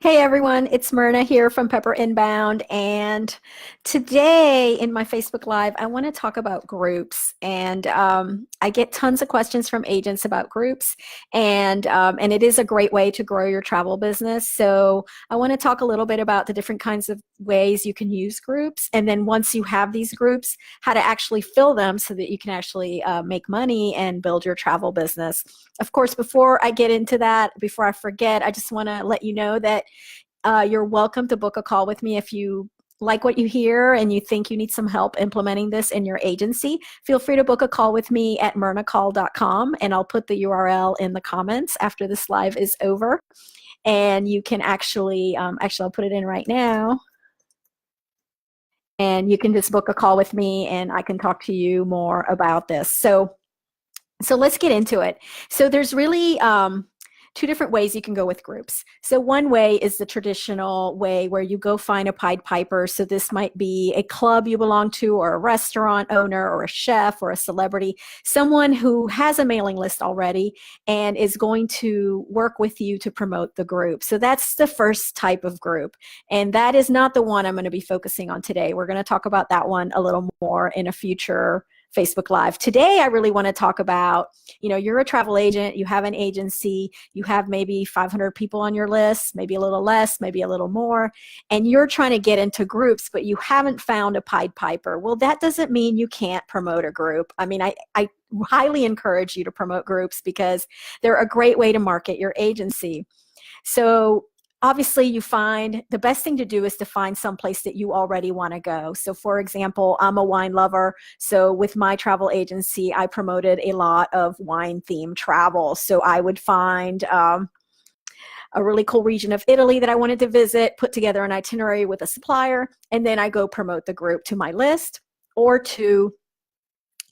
Hey everyone, it's Myrna here from Pepper Inbound, and today in my Facebook Live, I want to talk about groups. And I get tons of questions from agents about groups, and it is a great way to grow your travel business. So I want to talk a little bit about the different kinds of ways you can use groups, and then once you have these groups, how to actually fill them so that you can actually make money and build your travel business. Of course, before I get into that, before I forget, I just want to let you know that you're welcome to book a call with me if you like what you hear and you think you need some help implementing this in your agency. Feel free to book a call with me at myrnacall.com, and I'll put the URL in the comments after this live is over. And you can actually I'll put it in right now. And you can just book a call with me and I can talk to you more about this. So let's get into it. So there's really two different ways you can go with groups. So one way is the traditional way where you go find a Pied Piper. So this might be a club you belong to, or a restaurant owner, or a chef, or a celebrity, someone who has a mailing list already and is going to work with you to promote the group. So that's the first type of group. And that is not the one I'm going to be focusing on today. We're going to talk about that one a little more in a future Facebook Live. Today, I really want to talk about, you're a travel agent, you have an agency, you have maybe 500 people on your list, maybe a little less, maybe a little more, and you're trying to get into groups, but you haven't found a Pied Piper. Well, that doesn't mean you can't promote a group. I mean, I highly encourage you to promote groups because they're a great way to market your agency. So obviously you find the best thing to do is to find someplace that you already want to go. So for example, I'm a wine lover. So with my travel agency, I promoted a lot of wine themed travel. So I would find a really cool region of Italy that I wanted to visit, put together an itinerary with a supplier, and then I go promote the group to my list or to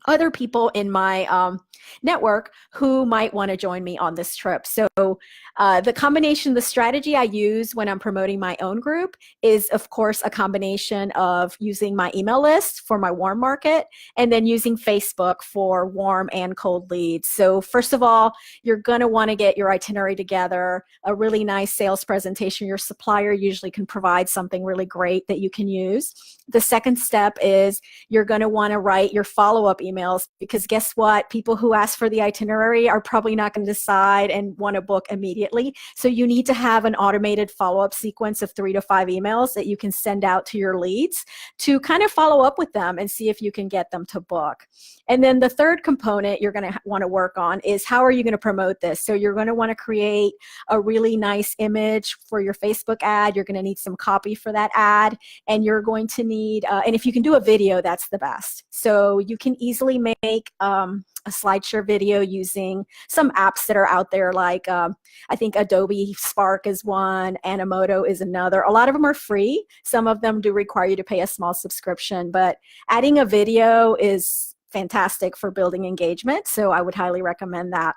other people in my network who might want to join me on this trip. So the combination, the strategy I use when I'm promoting my own group is, of course, a combination of using my email list for my warm market and then using Facebook for warm and cold leads. So first of all, you're going to want to get your itinerary together, a really nice sales presentation. Your supplier usually can provide something really great that you can use. The second step is you're going to want to write your follow-up emails, because guess what? People who ask for the itinerary are probably not going to decide and want to book immediately. So you need to have an automated follow-up sequence of 3 to 5 emails that you can send out to your leads to kind of follow up with them and see if you can get them to book. And then the third component you're going to want to work on is how are you going to promote this? So you're going to want to create a really nice image for your Facebook ad. You're going to need some copy for that ad, and you're going to need, and if you can do a video, that's the best. So you can easily make a SlideShare video using some apps that are out there, like I think Adobe Spark is one, Animoto is another. A lot of them are free. Some of them do require you to pay a small subscription, but adding a video is fantastic for building engagement. So I would highly recommend that.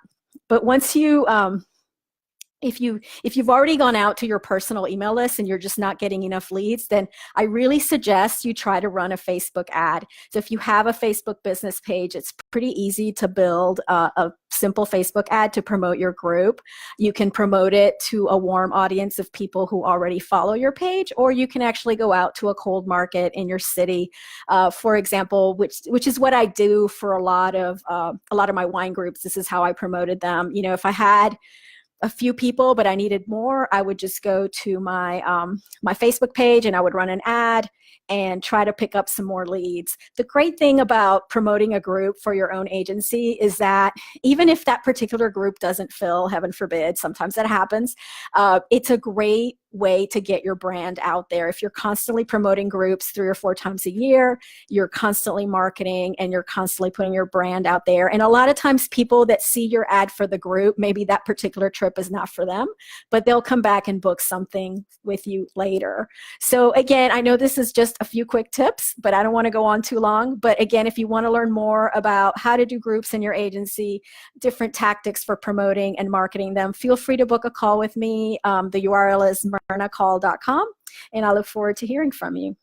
But once you if you've already gone out to your personal email list and you're just not getting enough leads, then I really suggest you try to run a Facebook ad. So if you have a Facebook business page, it's pretty easy to build a simple Facebook ad to promote your group. You can promote it to a warm audience of people who already follow your page, or you can actually go out to a cold market in your city, for example, which is what I do for a lot of my wine groups. This is how I promoted them. If I had a few people, but I needed more, I would just go to my my Facebook page and I would run an ad and try to pick up some more leads. The great thing about promoting a group for your own agency is that even if that particular group doesn't fill, heaven forbid, sometimes that happens, it's a great way to get your brand out there. If you're constantly promoting groups 3 or 4 times a year, you're constantly marketing and you're constantly putting your brand out there. And a lot of times people that see your ad for the group, maybe that particular trip is not for them, but they'll come back and book something with you later. So again, I know this is just a few quick tips, but I don't want to go on too long. But again, if you want to learn more about how to do groups in your agency, different tactics for promoting and marketing them, feel free to book a call with me. The URL is myrnacall.com, and I look forward to hearing from you.